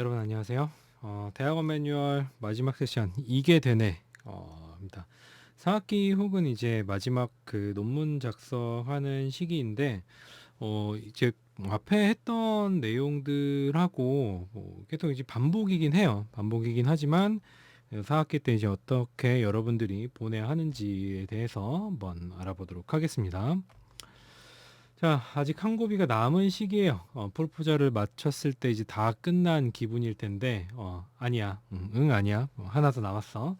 여러분 안녕하세요. 대학원 매뉴얼 마지막 세션 이게 되네 입니다. 4학기 혹은 이제 마지막 그 논문 작성하는 시기인데 이제 앞에 했던 내용들하고 계속 이제 반복이긴 해요. 반복이긴 하지만 4학기 때 이제 어떻게 여러분들이 보내야 하는지에 대해서 한번 알아보도록 하겠습니다. 자, 아직 한 고비가 남은 시기예요. 프로포저를 마쳤을 때 이제 다 끝난 기분일 텐데, 아니야, 응, 아니야, 하나 더 남았어.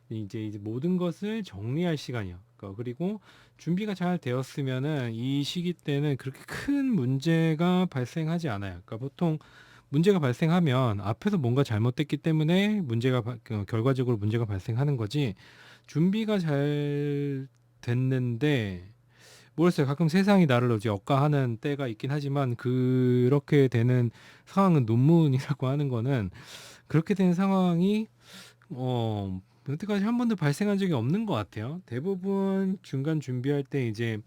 이제 모든 것을 정리할 시간이요. 그리고 준비가 잘 되었으면은 이 시기 때는 그렇게 큰 문제가 발생하지 않아요. 그러니까 보통 문제가 발생하면 앞에서 뭔가 잘못됐기 때문에 결과적으로 문제가 발생하는 거지. 준비가 잘 됐는데 모르겠어요. 가끔 세상이 나를 이제 억까하는 때가 있긴 하지만 그렇게 되는 상황은 논문이라고 하는 거는 그렇게 된 상황이 여태까지 한 번도 발생한 적이 없는 것 같아요. 대부분 중간 준비할 때 이제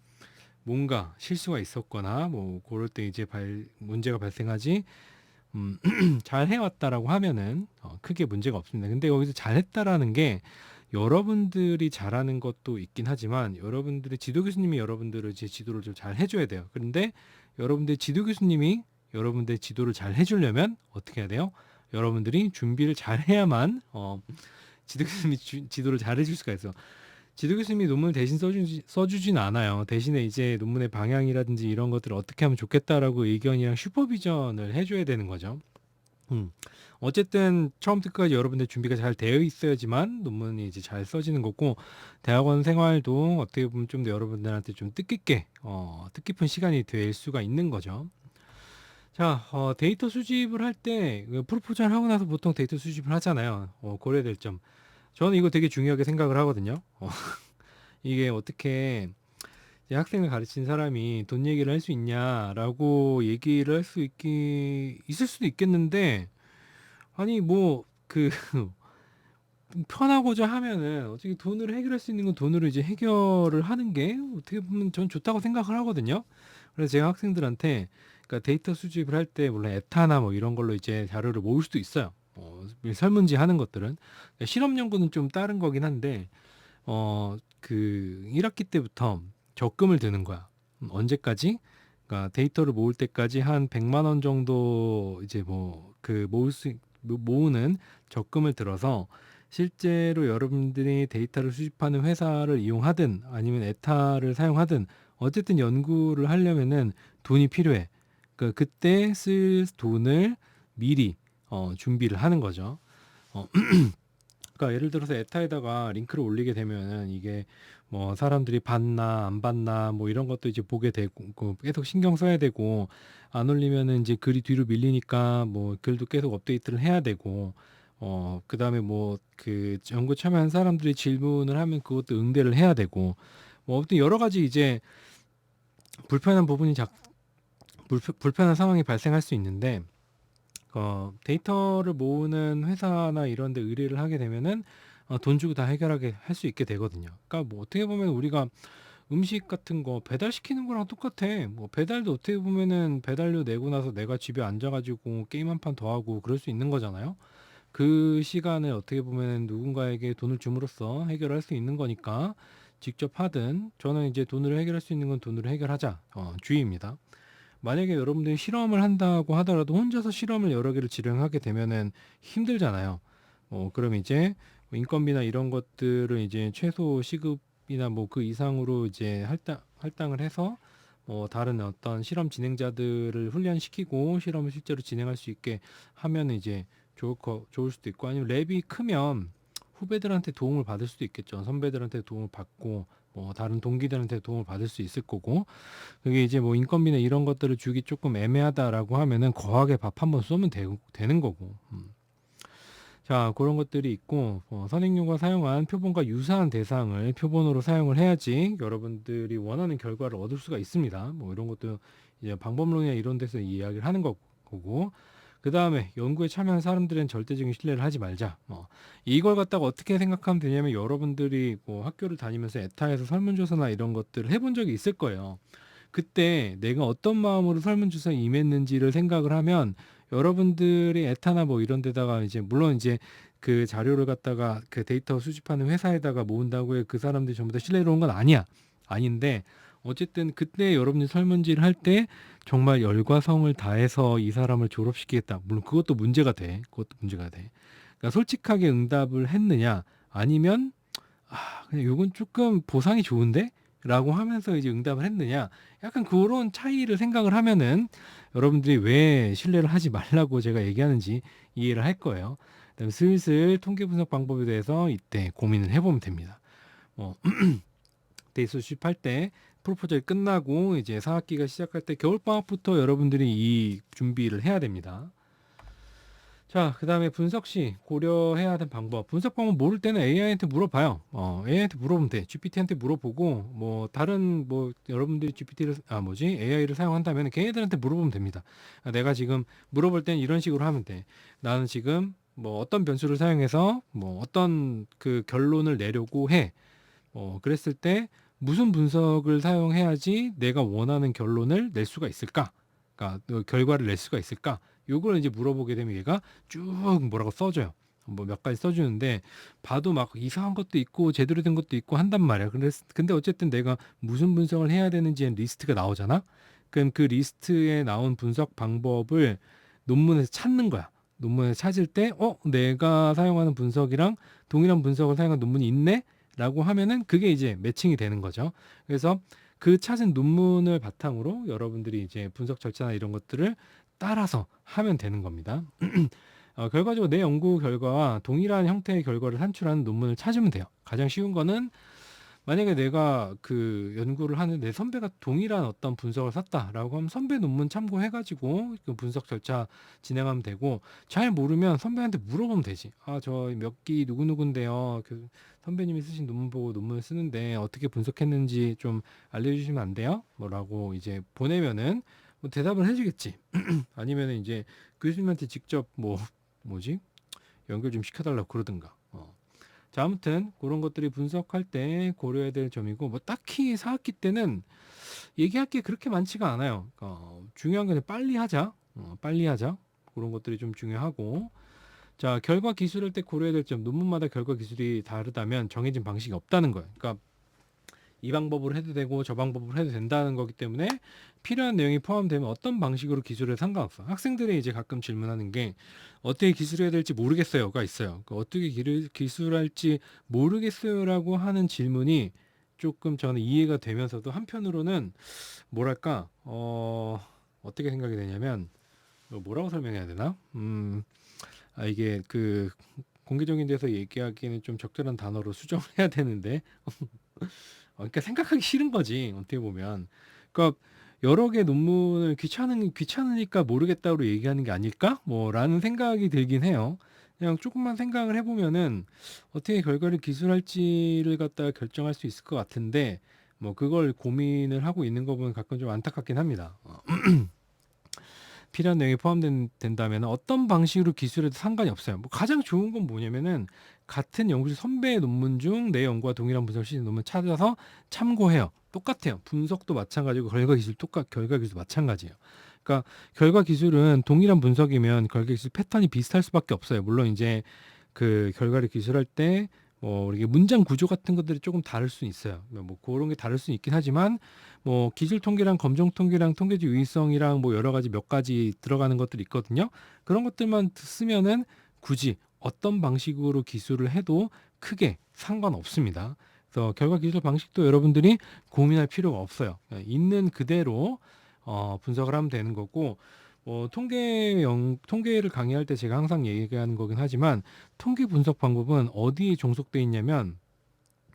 뭔가 실수가 있었거나 뭐 그럴 때 이제 문제가 발생하지 잘 해왔다라고 하면은 크게 문제가 없습니다. 근데 여기서 잘했다라는 게 여러분들이 잘하는 것도 있긴 하지만 여러분들의 지도 교수님이 여러분들을 이제 지도를 좀 잘 해줘야 돼요. 그런데 여러분들의 지도 교수님이 여러분들의 지도를 잘 해주려면 어떻게 해야 돼요? 여러분들이 준비를 잘 해야만 지도 교수님이 지도를 잘 해줄 수가 있어. 지도 교수님이 논문을 대신 써주진 않아요. 대신에 이제 논문의 방향이라든지 이런 것들을 어떻게 하면 좋겠다라고 의견이랑 슈퍼비전을 해줘야 되는 거죠. 음. 어쨌든 처음부터 끝까지 여러분들 준비가 잘 되어 있어야지만 논문이 이제 잘 써지는 거고 대학원 생활도 어떻게 보면 좀 더 여러분들한테 좀 뜻깊은 시간이 될 수가 있는 거죠. 자, 데이터 수집을 할 때 프로포즈를 하고 나서 보통 데이터 수집을 하잖아요. 고려될 점. 저는 이거 되게 중요하게 생각을 하거든요. 이게 어떻게 이제 학생을 가르친 사람이 돈 얘기를 할 수 있냐라고 얘기를 할 수 있을 수도 있겠는데 아니 그 편하고자 하면은 어떻게 돈으로 해결할 수 있는 건 돈으로 이제 해결을 하는 게 어떻게 보면 전 좋다고 생각을 하거든요. 그래서 제가 학생들한테 그러니까 데이터 수집을 할 때 물론 에타나 뭐 이런 걸로 이제 자료를 모을 수도 있어요. 설문지 하는 것들은 그러니까 실험 연구는 좀 다른 거긴 한데 그 1학기 때부터 적금을 드는 거야. 언제까지? 그러니까 데이터를 모을 때까지 한 100만 원 정도 이제 모으는 적금을 들어서 실제로 여러분들이 데이터를 수집하는 회사를 이용하든 아니면 에타를 사용하든 어쨌든 연구를 하려면은 돈이 필요해. 그때 쓸 돈을 미리 준비를 하는 거죠. 어, 그러니까 예를 들어서 에타에다가 링크를 올리게 되면은 이게 뭐 사람들이 봤나 안 봤나 뭐 이런 것도 이제 보게 되고 계속 신경 써야 되고 안 올리면은 이제 글이 뒤로 밀리니까 뭐 글도 계속 업데이트를 해야 되고 그다음에 뭐 그 연구 참여한 사람들이 질문을 하면 그것도 응대를 해야 되고 뭐 아무튼 여러 가지 이제 불편한 부분이 불편한 상황이 발생할 수 있는데 데이터를 모으는 회사나 이런 데 의뢰를 하게 되면은 돈 주고 다 해결하게 할 수 있게 되거든요. 그러니까 뭐 어떻게 보면 우리가 음식 같은 거 배달시키는 거랑 똑같아. 뭐 배달도 어떻게 보면은 배달료 내고 나서 내가 집에 앉아가지고 게임 한 판 더 하고 그럴 수 있는 거잖아요. 그 시간을 어떻게 보면은 누군가에게 돈을 줌으로써 해결할 수 있는 거니까 직접 하든 저는 이제 돈으로 해결할 수 있는 건 돈으로 해결하자 주의입니다. 만약에 여러분들이 실험을 한다고 하더라도 혼자서 실험을 여러 개를 진행하게 되면은 힘들잖아요. 그럼 이제 뭐 인건비나 이런 것들을 이제 최소 시급이나 뭐 그 이상으로 이제 할당을 해서 다른 어떤 실험 진행자들을 훈련시키고 실험을 실제로 진행할 수 있게 하면 이제 좋을 수도 있고 아니면 랩이 크면 후배들한테 도움을 받을 수도 있겠죠. 선배들한테 도움을 받고 뭐 다른 동기들한테 도움을 받을 수 있을 거고 그게 이제 뭐 인건비나 이런 것들을 주기 조금 애매하다라고 하면은 거하게 밥 한번 쏘면 되는 거고. 자, 그런 것들이 있고 선행료가 사용한 표본과 유사한 대상을 표본으로 사용을 해야지 여러분들이 원하는 결과를 얻을 수가 있습니다. 뭐 이런 것도 이제 방법론이나 이런 데서 이야기를 하는 거고. 그 다음에 연구에 참여한 사람들은 절대적인 신뢰를 하지 말자. 이걸 갖다가 어떻게 생각하면 되냐면 여러분들이 뭐 학교를 다니면서 에타에서 설문조사나 이런 것들을 해본 적이 있을 거예요. 그때 내가 어떤 마음으로 설문조사에 임했는지를 생각을 하면 여러분들이 에타나 뭐 이런 데다가 이제 물론 이제 그 자료를 갖다가 그 데이터 수집하는 회사에다가 모은다고 해 그 사람들이 전부 다 신뢰로운 건 아니야. 아닌데 어쨌든 그때 여러분들이 설문지를 할 때 정말 열과 성을 다해서 이 사람을 졸업시키겠다. 물론 그것도 문제가 돼. 그것도 문제가 돼. 그러니까 솔직하게 응답을 했느냐 아니면 그냥 요건 조금 보상이 좋은데? 라고 하면서 이제 응답을 했느냐. 약간 그런 차이를 생각을 하면은 여러분들이 왜 신뢰를 하지 말라고 제가 얘기하는지 이해를 할 거예요. 그다음에 슬슬 통계 분석 방법에 대해서 이때 고민을 해보면 됩니다. 데이터 수집할 때 프로포절이 끝나고 이제 4학기가 시작할 때 겨울방학부터 여러분들이 이 준비를 해야 됩니다. 자, 그 다음에 분석 시 고려해야 하는 방법. 분석 방법 모를 때는 AI한테 물어봐요. AI한테 물어보면 돼. GPT한테 물어보고, 뭐, 다른, 뭐, 여러분들이 AI를 사용한다면 걔네들한테 물어보면 됩니다. 내가 지금 물어볼 땐 이런 식으로 하면 돼. 나는 지금 뭐 어떤 변수를 사용해서 뭐 어떤 그 결론을 내려고 해. 그랬을 때 무슨 분석을 사용해야지 내가 원하는 결론을 낼 수가 있을까? 그러니까 그 결과를 낼 수가 있을까? 요걸 이제 물어보게 되면 얘가 쭉 뭐라고 써줘요. 뭐 몇 가지 써주는데 봐도 막 이상한 것도 있고 제대로 된 것도 있고 한단 말이야. 근데 어쨌든 내가 무슨 분석을 해야 되는지의 리스트가 나오잖아. 그럼 그 리스트에 나온 분석 방법을 논문에서 찾는 거야. 논문에서 찾을 때 내가 사용하는 분석이랑 동일한 분석을 사용한 논문이 있네? 라고 하면은 그게 이제 매칭이 되는 거죠. 그래서 그 찾은 논문을 바탕으로 여러분들이 이제 분석 절차나 이런 것들을 따라서 하면 되는 겁니다. 결과적으로 내 연구 결과와 동일한 형태의 결과를 산출하는 논문을 찾으면 돼요. 가장 쉬운 거는 만약에 내가 그 연구를 하는 내 선배가 동일한 어떤 분석을 썼다라고 하면 선배 논문 참고해가지고 그 분석 절차 진행하면 되고 잘 모르면 선배한테 물어보면 되지. 저 몇 기 누구누구인데요. 그 선배님이 쓰신 논문 보고 논문을 쓰는데 어떻게 분석했는지 좀 알려주시면 안 돼요? 뭐라고 이제 보내면은 뭐 대답을 해주겠지. 아니면은 이제 교수님한테 직접 뭐지 연결 좀 시켜달라고 그러든가. 자, 아무튼 그런 것들이 분석할 때 고려해야 될 점이고 뭐 딱히 4학기 때는 얘기할 게 그렇게 많지가 않아요. 중요한 건 빨리 하자. 빨리 하자. 그런 것들이 좀 중요하고 자, 결과 기술할 때 고려해야 될 점 논문마다 결과 기술이 다르다면 정해진 방식이 없다는 거예요. 그러니까 이 방법으로 해도 되고 저 방법으로 해도 된다는 거기 때문에 필요한 내용이 포함되면 어떤 방식으로 기술을 상관없어. 학생들이 이제 가끔 질문하는 게 어떻게 기술해야 될지 모르겠어요가 있어요. 어떻게 기술할지 모르겠어요라고 하는 질문이 조금 저는 이해가 되면서도 한편으로는 뭐랄까 어떻게 생각이 되냐면 뭐라고 설명해야 되나? 이게 그 공개적인 데서 얘기하기에는 좀 적절한 단어로 수정을 해야 되는데 그러니까 생각하기 싫은 거지 어떻게 보면. 그러니까 여러 개 논문을 귀찮으니까 모르겠다고 얘기하는 게 아닐까? 뭐라는 생각이 들긴 해요. 그냥 조금만 생각을 해보면은 어떻게 결과를 기술할지를 갖다가 결정할 수 있을 것 같은데 뭐 그걸 고민을 하고 있는 거 보면 가끔 좀 안타깝긴 합니다. 필요한 내용이 포함된다면 어떤 방식으로 기술해도 상관이 없어요. 뭐 가장 좋은 건 뭐냐면은 같은 연구실 선배의 논문 중 내 연구와 동일한 분석 시즌 논문 찾아서 참고해요. 똑같아요. 분석도 마찬가지고 결과 기술 마찬가지예요. 그러니까 결과 기술은 동일한 분석이면 결과 기술 패턴이 비슷할 수밖에 없어요. 물론 이제 그 결과를 기술할 때 이게 문장 구조 같은 것들이 조금 다를 수 있어요. 뭐 그런 게 다를 수 있긴 하지만 뭐 기술 통계랑 검정 통계랑 통계적 유의성이랑 뭐 여러 가지 몇 가지 들어가는 것들이 있거든요. 그런 것들만 쓰면은 굳이 어떤 방식으로 기술을 해도 크게 상관없습니다. 그래서 결과 기술 방식도 여러분들이 고민할 필요가 없어요. 있는 그대로 분석을 하면 되는 거고 통계를 강의할 때 제가 항상 얘기하는 거긴 하지만 통계 분석 방법은 어디에 종속돼 있냐면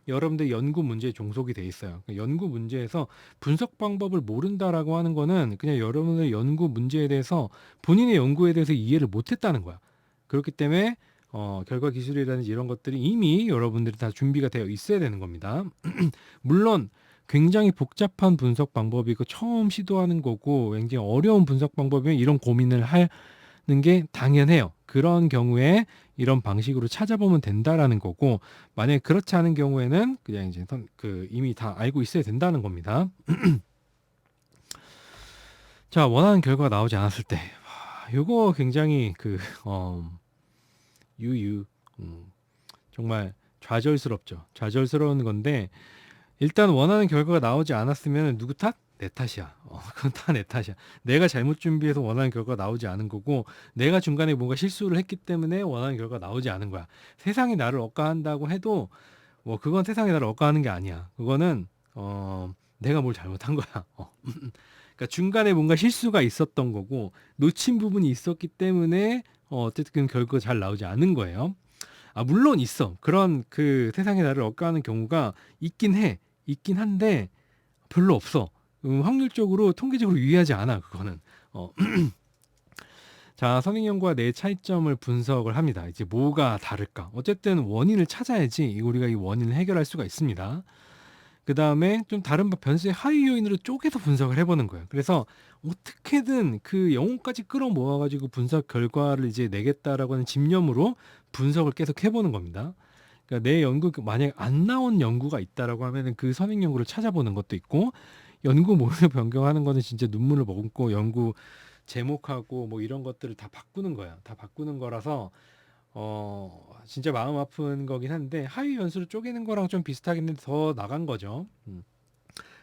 여러분들 연구 문제에 종속이 돼 있어요. 연구 문제에서 분석 방법을 모른다라고 하는 거는 그냥 여러분의 연구 문제에 대해서 본인의 연구에 대해서 이해를 못했다는 거야. 그렇기 때문에 결과 기술이라든지 이런 것들이 이미 여러분들이 다 준비가 되어 있어야 되는 겁니다. 물론 굉장히 복잡한 분석 방법이고 처음 시도하는 거고 굉장히 어려운 분석 방법이면 이런 고민을 하는 게 당연해요. 그런 경우에 이런 방식으로 찾아보면 된다라는 거고 만약에 그렇지 않은 경우에는 그냥 이제 이미 다 알고 있어야 된다는 겁니다. 자, 원하는 결과가 나오지 않았을 때 요거 굉장히 유유 정말 좌절스럽죠. 좌절스러운 건데 일단 원하는 결과가 나오지 않았으면 누구 탓? 내 탓이야. 그건 다 내 탓이야. 내가 잘못 준비해서 원하는 결과가 나오지 않은 거고 내가 중간에 뭔가 실수를 했기 때문에 원하는 결과가 나오지 않은 거야. 세상이 나를 억까한다고 해도 뭐 그건 세상이 나를 억까하는 게 아니야. 그거는 내가 뭘 잘못한 거야. 그러니까 중간에 뭔가 실수가 있었던 거고 놓친 부분이 있었기 때문에 어쨌든 결과가 잘 나오지 않은 거예요. 물론 있어. 그런 그 세상이 나를 억까하는 경우가 있긴 해. 있긴 한데 별로 없어. 확률적으로 통계적으로 유의하지 않아. 그거는. 자, 선행형과 내 차이점을 분석을 합니다. 이제 뭐가 다를까? 어쨌든 원인을 찾아야지 우리가 이 원인을 해결할 수가 있습니다. 그 다음에 좀 다른 변수의 하위 요인으로 쪼개서 분석을 해보는 거예요. 그래서 어떻게든 그 영혼까지 끌어모아가지고 분석 결과를 이제 내겠다라고 하는 집념으로 분석을 계속 해보는 겁니다. 그러니까 내 연구 만약에 안 나온 연구가 있다라고 하면은 그 선행 연구를 찾아보는 것도 있고 연구 모형을 변경하는 거는 진짜 눈물을 머금고 연구 제목하고 뭐 이런 것들을 다 바꾸는 거야. 다 바꾸는 거라서 진짜 마음 아픈 거긴 한데 하위 변수를 쪼개는 거랑 좀 비슷하긴 한데 더 나간 거죠.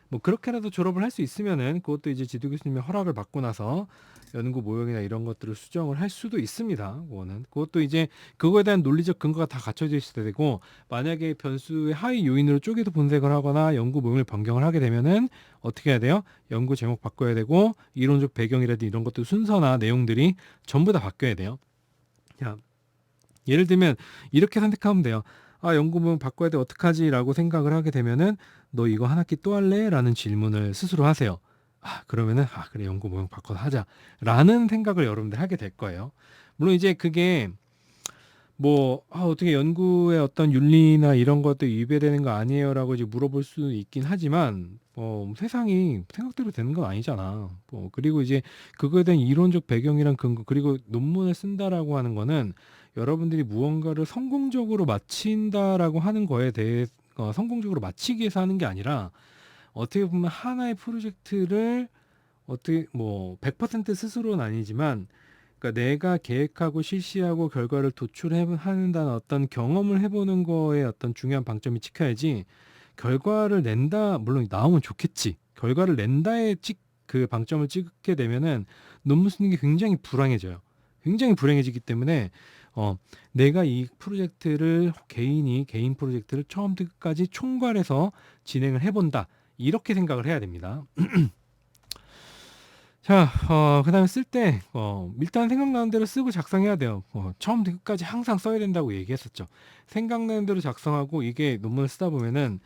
뭐 그렇게라도 졸업을 할 수 있으면은 그것도 이제 지도 교수님의 허락을 받고 나서 연구 모형이나 이런 것들을 수정을 할 수도 있습니다. 그것도 이제 그거에 대한 논리적 근거가 다 갖춰져 있어야 되고 만약에 변수의 하위 요인으로 쪼개서 분석을 하거나 연구 모형을 변경을 하게 되면은 어떻게 해야 돼요? 연구 제목 바꿔야 되고 이론적 배경이라든지 이런 것들 순서나 내용들이 전부 다 바뀌어야 돼요. 자, 예를 들면 이렇게 선택하면 돼요. 연구 모형 바꿔야 돼 어떡하지? 라고 생각을 하게 되면은 너 이거 한 학기 또 할래? 라는 질문을 스스로 하세요. 그러면은 그래 연구 모형 바꿔서 하자 라는 생각을 여러분들 하게 될 거예요. 물론 이제 그게 뭐 어떻게 연구의 어떤 윤리나 이런 것도 위배되는 거 아니에요? 라고 이제 물어볼 수 있긴 하지만 세상이 생각대로 되는 건 아니잖아. 그리고 이제 그거에 대한 이론적 배경이랑 근거 그리고 논문을 쓴다라고 하는 거는 여러분들이 무언가를 성공적으로 마친다라고 하는 거에 대해 성공적으로 마치기 위해서 하는 게 아니라 어떻게 보면 하나의 프로젝트를 어떻게 뭐 100% 스스로는 아니지만 그러니까 내가 계획하고 실시하고 결과를 도출하는다는 어떤 경험을 해보는 거에 어떤 중요한 방점이 찍혀야지 결과를 낸다 물론 나오면 좋겠지 결과를 낸다에 그 방점을 찍게 되면은 논문 쓰는 게 굉장히 불황해져요. 굉장히 불행해지기 때문에 내가 이 프로젝트를 개인 프로젝트를 처음부터 끝까지 총괄해서 진행을 해본다 이렇게 생각을 해야 됩니다. 자, 그다음에 쓸 때 일단 생각나는 대로 쓰고 작성해야 돼요. 처음부터 끝까지 항상 써야 된다고 얘기했었죠. 생각나는 대로 작성하고 이게 논문을 쓰다 보면은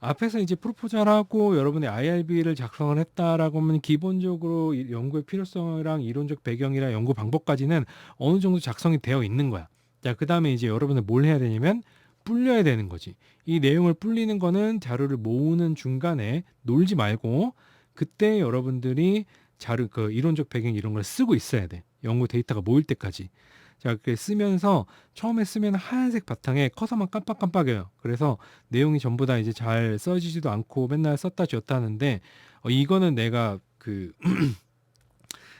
앞에서 이제 프로포절하고 여러분의 IRB를 작성을 했다라고 하면 기본적으로 연구의 필요성이랑 이론적 배경이랑 연구 방법까지는 어느 정도 작성이 되어 있는 거야. 자, 그다음에 이제 여러분은 뭘 해야 되냐면 불려야 되는 거지. 이 내용을 불리는 거는 자료를 모으는 중간에 놀지 말고 그때 여러분들이 그 이론적 배경 이런 걸 쓰고 있어야 돼. 연구 데이터가 모일 때까지. 자, 그렇게 쓰면서 처음에 쓰면 하얀색 바탕에 커서만 깜빡깜빡해요. 그래서 내용이 전부 다 이제 잘 써지지도 않고 맨날 썼다 지웠다 하는데 이거는 내가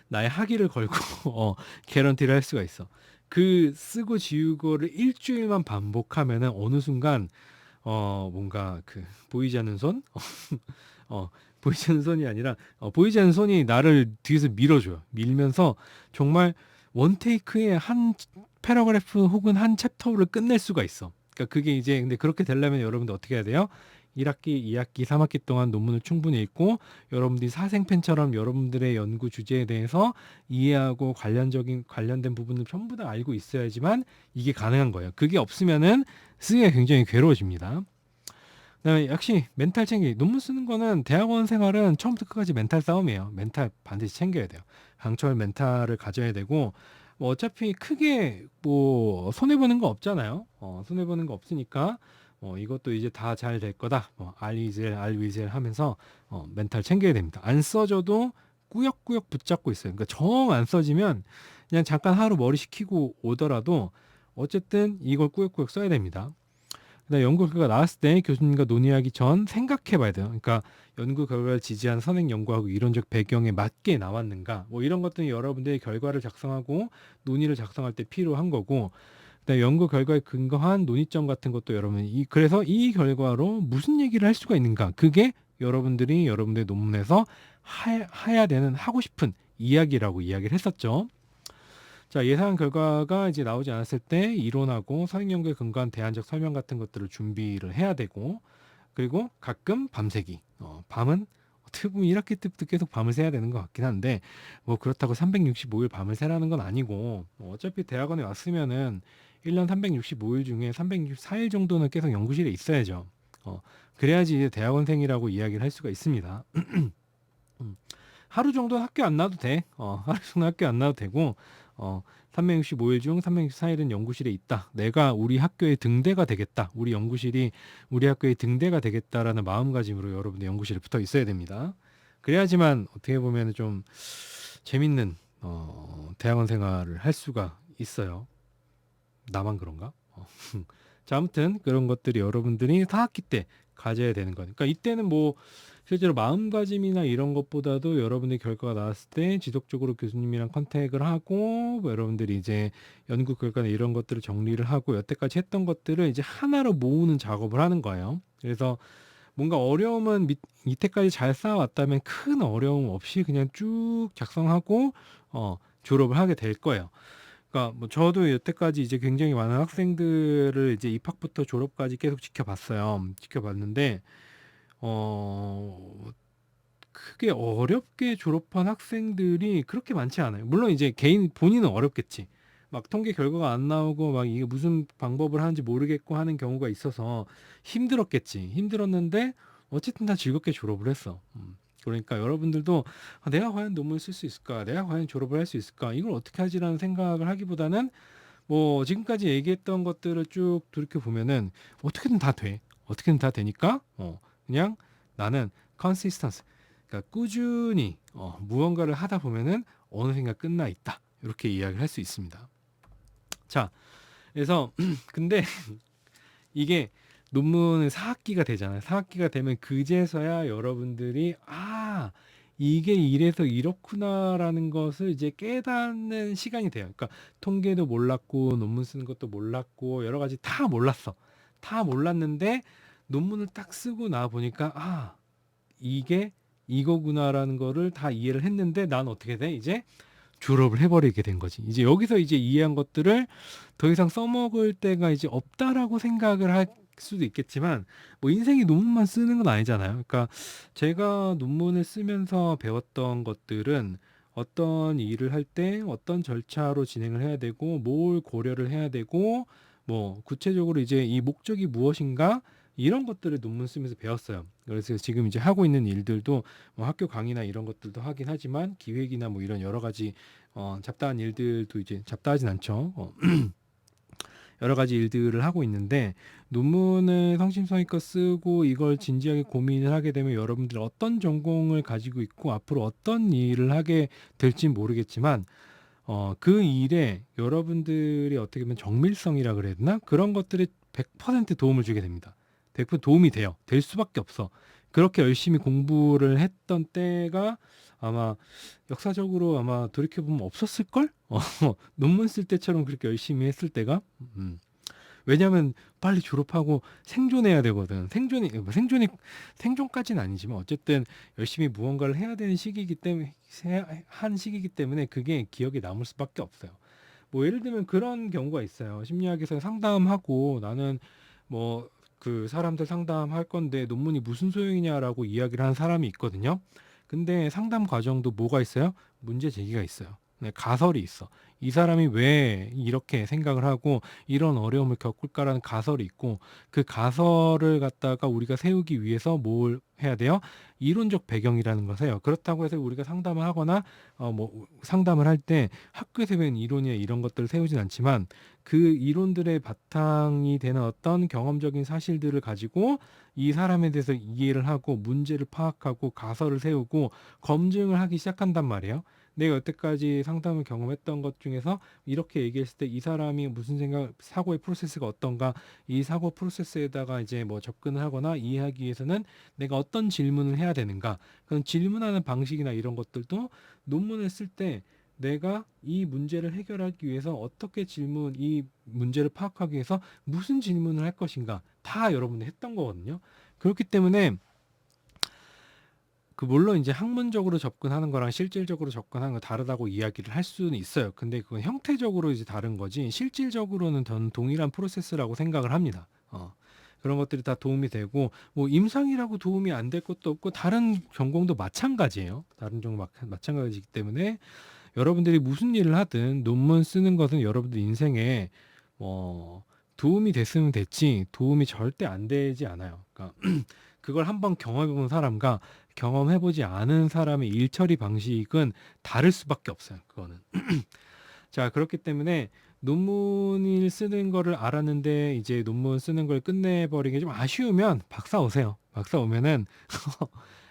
나의 학위를 걸고 개런티를 할 수가 있어. 그 쓰고 지우고를 일주일만 반복하면은 어느 순간 뭔가 보이지 않는 손? 보이지 않는 손이 아니라 보이지 않는 손이 나를 뒤에서 밀어줘요. 밀면서 정말 원테이크에 한 패러그래프 혹은 한 챕터를 끝낼 수가 있어. 그러니까 그게 이제 근데 그렇게 되려면 여러분들 어떻게 해야 돼요? 1학기, 2학기, 3학기 동안 논문을 충분히 읽고 여러분들이 사생팬처럼 여러분들의 연구 주제에 대해서 이해하고 관련된 부분을 전부 다 알고 있어야지만 이게 가능한 거예요. 그게 없으면은 쓰기가 굉장히 괴로워집니다. 그다음에 역시 멘탈 챙기기. 논문 쓰는 거는 대학원 생활은 처음부터 끝까지 멘탈 싸움이에요. 멘탈 반드시 챙겨야 돼요. 강철 멘탈을 가져야 되고 뭐 어차피 크게 뭐 손해 보는 거 없잖아요. 손해 보는 거 없으니까 이것도 이제 다 잘 될 거다. 알위젤 하면서 멘탈 챙겨야 됩니다. 안 써져도 꾸역꾸역 붙잡고 있어요. 그러니까 정 안 써지면 그냥 잠깐 하루 머리 식히고 오더라도 어쨌든 이걸 꾸역꾸역 써야 됩니다. 그다음에 연구 결과가 나왔을 때 교수님과 논의하기 전 생각해 봐야 돼요. 그러니까 연구 결과를 지지한 선행 연구하고 이론적 배경에 맞게 나왔는가 뭐 이런 것들이 여러분들이 결과를 작성하고 논의를 작성할 때 필요한 거고, 그다음에 연구 결과에 근거한 논의점 같은 것도 여러분이 그래서 이 결과로 무슨 얘기를 할 수가 있는가, 그게 여러분들이 여러분들의 논문에서 해야 되는 하고 싶은 이야기라고 이야기를 했었죠. 자, 예상 결과가 이제 나오지 않았을 때 이론하고 선행 연구에 근거한 대안적 설명 같은 것들을 준비를 해야 되고, 그리고 가끔 밤새기. 밤은 어떻게 보면 1학기 때부터 계속 밤을 새야 되는 것 같긴 한데, 뭐 그렇다고 365일 밤을 새라는 건 아니고, 어차피 대학원에 왔으면은 1년 365일 중에 364일 정도는 계속 연구실에 있어야죠. 그래야지 이제 대학원생이라고 이야기를 할 수가 있습니다. 음, 하루 정도 학교 안 나도 돼. 하루 정도 학교 안 나도 되고, 365일 중 364일은 연구실에 있다. 내가 우리 학교의 등대가 되겠다. 우리 연구실이 우리 학교의 등대가 되겠다라는 마음가짐으로 여러분들 연구실에 붙어 있어야 됩니다. 그래야지만 어떻게 보면 좀 재밌는 대학원 생활을 할 수가 있어요. 나만 그런가? 자, 아무튼 그런 것들이 여러분들이 4학기 때 가져야 되는 거니까, 이때는 뭐 실제로 마음가짐이나 이런 것보다도 여러분의 결과가 나왔을 때 지속적으로 교수님이랑 컨택을 하고, 뭐 여러분들이 이제 연구 결과나 이런 것들을 정리를 하고 여태까지 했던 것들을 이제 하나로 모으는 작업을 하는 거예요. 그래서 뭔가 어려움은 밑에까지 잘 쌓아왔다면 큰 어려움 없이 그냥 쭉 작성하고 졸업을 하게 될 거예요. 그러니까 뭐 저도 여태까지 이제 굉장히 많은 학생들을 이제 입학부터 졸업까지 계속 지켜봤어요. 지켜봤는데 크게 어렵게 졸업한 학생들이 그렇게 많지 않아요. 물론 이제 개인 본인은 어렵겠지. 막 통계 결과가 안 나오고 막 이게 무슨 방법을 하는지 모르겠고 하는 경우가 있어서 힘들었겠지. 힘들었는데 어쨌든 다 즐겁게 졸업을 했어. 그러니까 여러분들도 내가 과연 논문을 쓸 수 있을까? 내가 과연 졸업을 할 수 있을까? 이걸 어떻게 하지라는 생각을 하기보다는 뭐 지금까지 얘기했던 것들을 쭉 돌이켜 보면은 어떻게든 다 돼. 어떻게든 다 되니까 그냥 나는 컨시스턴스, 그러니까 꾸준히 무언가를 하다 보면은 어느샌가 끝나 있다. 이렇게 이야기를 할 수 있습니다. 자, 그래서 근데 이게 논문은 4학기가 되잖아요. 4학기가 되면 그제서야 여러분들이 이게 이래서 이렇구나라는 것을 이제 깨닫는 시간이 돼요. 그러니까 통계도 몰랐고 논문 쓰는 것도 몰랐고 여러 가지 다 몰랐어. 다 몰랐는데 논문을 딱 쓰고 나 보니까 이게 이거구나라는 거를 다 이해를 했는데 난 어떻게 돼? 이제 졸업을 해버리게 된 거지. 이제 여기서 이제 이해한 것들을 더 이상 써먹을 때가 이제 없다라고 생각을 할 수도 있겠지만, 뭐 인생이 논문만 쓰는 건 아니잖아요. 그러니까 제가 논문을 쓰면서 배웠던 것들은 어떤 일을 할 때 어떤 절차로 진행을 해야 되고 뭘 고려를 해야 되고 뭐 구체적으로 이제 이 목적이 무엇인가 이런 것들을 논문 쓰면서 배웠어요. 그래서 지금 이제 하고 있는 일들도 뭐 학교 강의나 이런 것들도 하긴 하지만 기획이나 뭐 이런 여러 가지 잡다한 일들도 이제 잡다하진 않죠. 여러 가지 일들을 하고 있는데, 논문을 성심성의껏 쓰고 이걸 진지하게 고민을 하게 되면 여러분들이 어떤 전공을 가지고 있고 앞으로 어떤 일을 하게 될지 모르겠지만 그 일에 여러분들이 어떻게 보면 정밀성이라 그래야 되나? 그런 것들이 100% 도움을 주게 됩니다. 100% 도움이 돼요. 될 수밖에 없어. 그렇게 열심히 공부를 했던 때가 아마 역사적으로 아마 돌이켜보면 없었을걸? 논문 쓸 때처럼 그렇게 열심히 했을 때가. 왜냐하면 빨리 졸업하고 생존해야 되거든. 생존까지는 아니지만 어쨌든 열심히 무언가를 해야 되는 시기이기 때문에 그게 기억에 남을 수밖에 없어요. 뭐 예를 들면 그런 경우가 있어요. 심리학에서 상담하고 나는 뭐 그 사람들 상담할 건데 논문이 무슨 소용이냐라고 이야기를 하는 사람이 있거든요. 근데 상담 과정도 뭐가 있어요? 문제 제기가 있어요. 네, 가설이 있어. 이 사람이 왜 이렇게 생각을 하고 이런 어려움을 겪을까라는 가설이 있고, 그 가설을 갖다가 우리가 세우기 위해서 뭘 해야 돼요? 이론적 배경이라는 것을 해요. 그렇다고 해서 우리가 상담을 하거나 뭐 상담을 할 때 학교에서 배운 이론이나 이런 것들을 세우진 않지만 그 이론들의 바탕이 되는 어떤 경험적인 사실들을 가지고 이 사람에 대해서 이해를 하고 문제를 파악하고 가설을 세우고 검증을 하기 시작한단 말이에요. 내가 여태까지 상담을 경험했던 것 중에서 이렇게 얘기했을 때 이 사람이 무슨 생각, 사고의 프로세스가 어떤가, 이 사고 프로세스에다가 이제 뭐 접근을 하거나 이해하기 위해서는 내가 어떤 질문을 해야 되는가, 그런 질문하는 방식이나 이런 것들도 논문을 쓸 때 내가 이 문제를 해결하기 위해서 어떻게 이 문제를 파악하기 위해서 무슨 질문을 할 것인가 다 여러분이 했던 거거든요. 그렇기 때문에 물론 이제 학문적으로 접근하는 거랑 실질적으로 접근하는 거 다르다고 이야기를 할 수는 있어요. 근데 그건 형태적으로 이제 다른 거지 실질적으로는 전 동일한 프로세스라고 생각을 합니다. 그런 것들이 다 도움이 되고 뭐 임상이라고 도움이 안 될 것도 없고 다른 전공도 마찬가지예요. 다른 전공 마찬가지이기 때문에 여러분들이 무슨 일을 하든 논문 쓰는 것은 여러분들 인생에 도움이 됐으면 됐지 도움이 절대 안 되지 않아요. 그러니까 그걸 한번 경험해본 사람과 경험해보지 않은 사람의 일 처리 방식은 다를 수밖에 없어요. 그거는. 자, 그렇기 때문에 논문을 쓰는 거를 알았는데 이제 논문 쓰는 걸 끝내버리기 좀 아쉬우면 박사 오세요. 박사 오면은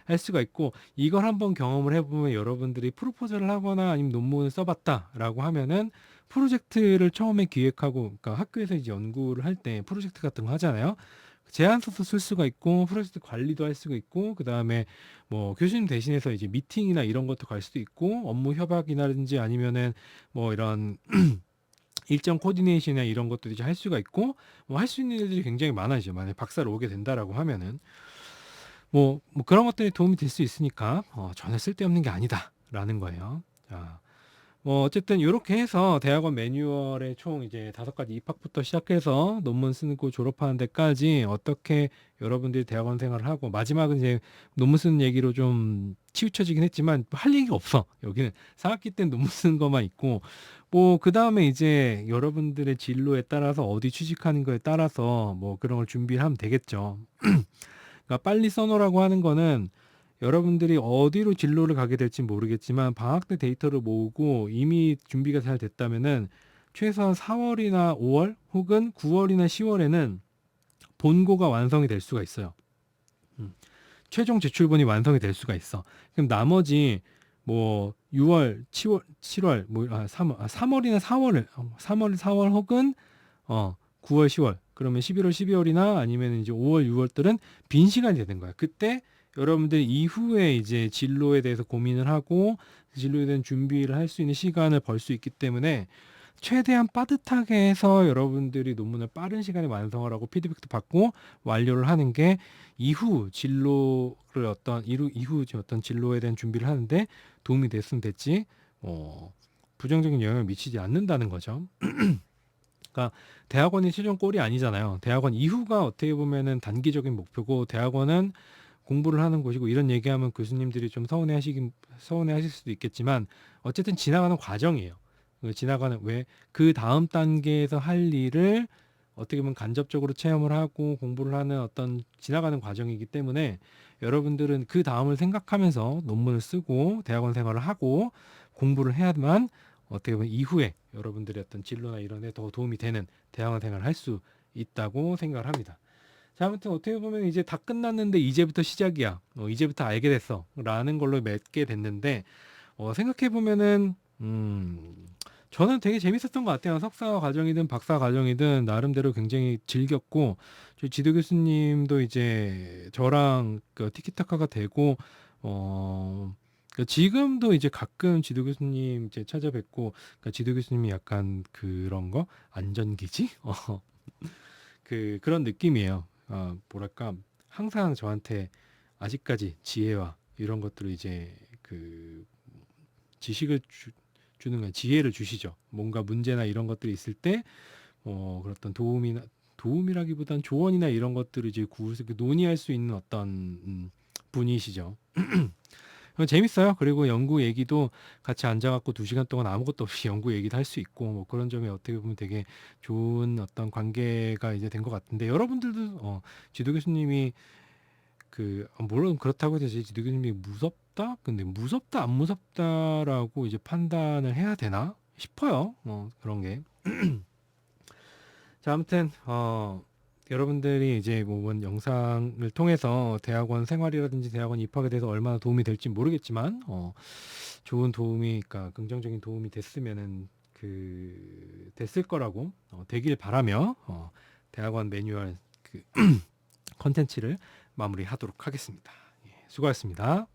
할 수가 있고 이걸 한번 경험을 해보면 여러분들이 프로포즈를 하거나 아니면 논문을 써봤다라고 하면은 프로젝트를 처음에 기획하고 그러니까 학교에서 이제 연구를 할 때 프로젝트 같은 거 하잖아요. 제안서도 쓸 수가 있고 프로젝트 관리도 할 수가 있고 그다음에 뭐 교수님 대신해서 이제 미팅이나 이런 것도 갈 수도 있고 업무 협약이라든지 아니면은 뭐 이런 일정 코디네이션이나 이런 것도 이제 할 수가 있고 뭐 할 수 있는 일들이 굉장히 많아지죠. 만약에 박사를 오게 된다라고 하면은 뭐 그런 것들이 도움이 될 수 있으니까 전혀 쓸데없는 게 아니다라는 거예요. 자, 뭐 어쨌든 이렇게 해서 대학원 매뉴얼의 총 이제 5가지 입학부터 시작해서 논문 쓰는 거 졸업하는 데까지 어떻게 여러분들이 대학원 생활을 하고 마지막은 이제 논문 쓰는 얘기로 좀 치우쳐지긴 했지만 할 얘기가 없어. 여기는 4학기 때는 논문 쓰는 것만 있고 뭐 그다음에 이제 여러분들의 진로에 따라서 어디 취직하는 거에 따라서 뭐 그런 걸 준비를 하면 되겠죠. 그러니까 빨리 써놓으라고 하는 거는 여러분들이 어디로 진로를 가게 될지 모르겠지만 방학 때 데이터를 모으고 이미 준비가 잘 됐다면은 최소한 4월이나 5월 혹은 9월이나 10월에는 본고가 완성이 될 수가 있어요. 최종 제출본이 완성이 될 수가 있어. 그럼 나머지 뭐 6월, 7월, 3월이나 4월 혹은 9월, 10월. 그러면 11월, 12월이나 아니면 이제 5월, 6월들은 빈 시간이 되는 거야. 그때 여러분들 이후에 이제 진로에 대해서 고민을 하고 진로에 대한 준비를 할 수 있는 시간을 벌 수 있기 때문에 최대한 빠듯하게 해서 여러분들이 논문을 빠른 시간에 완성하라고 피드백도 받고 완료를 하는 게 이후 진로를 이후 어떤 진로에 대한 준비를 하는데 도움이 됐으면 됐지 부정적인 영향을 미치지 않는다는 거죠. 그러니까 대학원이 최종 골이 아니잖아요. 대학원 이후가 어떻게 보면은 단기적인 목표고 대학원은 공부를 하는 곳이고 이런 얘기하면 교수님들이 좀 서운해하실 수도 있겠지만 어쨌든 지나가는 과정이에요. 지나가는 왜 그 다음 단계에서 할 일을 어떻게 보면 간접적으로 체험을 하고 공부를 하는 어떤 지나가는 과정이기 때문에 여러분들은 그 다음을 생각하면서 논문을 쓰고 대학원 생활을 하고 공부를 해야만 어떻게 보면 이후에 여러분들의 어떤 진로나 이런 데 더 도움이 되는 대학원 생활을 할 수 있다고 생각을 합니다. 자, 아무튼 어떻게 보면 이제 다 끝났는데 이제부터 시작이야. 이제부터 알게 됐어. 라는 걸로 맺게 됐는데, 생각해 보면은, 저는 되게 재밌었던 것 같아요. 석사 과정이든 박사 과정이든 나름대로 굉장히 즐겼고, 저희 지도 교수님도 이제 저랑 그 티키타카가 되고, 지금도 이제 가끔 지도 교수님 이제 찾아뵙고, 그러니까 지도 교수님이 약간 그런 거? 안전기지? 그런 느낌이에요. 뭐랄까 항상 저한테 아직까지 지혜와 이런 것들을 이제 그 지식을 주는 거예요. 지혜를 주시죠. 뭔가 문제나 이런 것들이 있을 때 그런 도움이라기보단 조언이나 이런 것들을 이제 논의할 수 있는 어떤 분이시죠. 재밌어요. 그리고 연구 얘기도 같이 앉아갖고 2시간 동안 아무것도 없이 연구 얘기도 할 수 있고 뭐 그런 점이 어떻게 보면 되게 좋은 어떤 관계가 이제 된 것 같은데 여러분들도 지도 교수님이 물론 그렇다고 해서 지도 교수님이 무섭다? 근데 무섭다 안 무섭다라고 이제 판단을 해야 되나 싶어요. 그런 게. 자, 아무튼 여러분들이 이제 본 영상을 통해서 대학원 생활이라든지 대학원 입학에 대해서 얼마나 도움이 될지 모르겠지만 좋은 도움이, 그러니까 긍정적인 도움이 됐을 거라고 되길 바라며 대학원 매뉴얼 그 컨텐츠를 마무리하도록 하겠습니다. 예, 수고하셨습니다.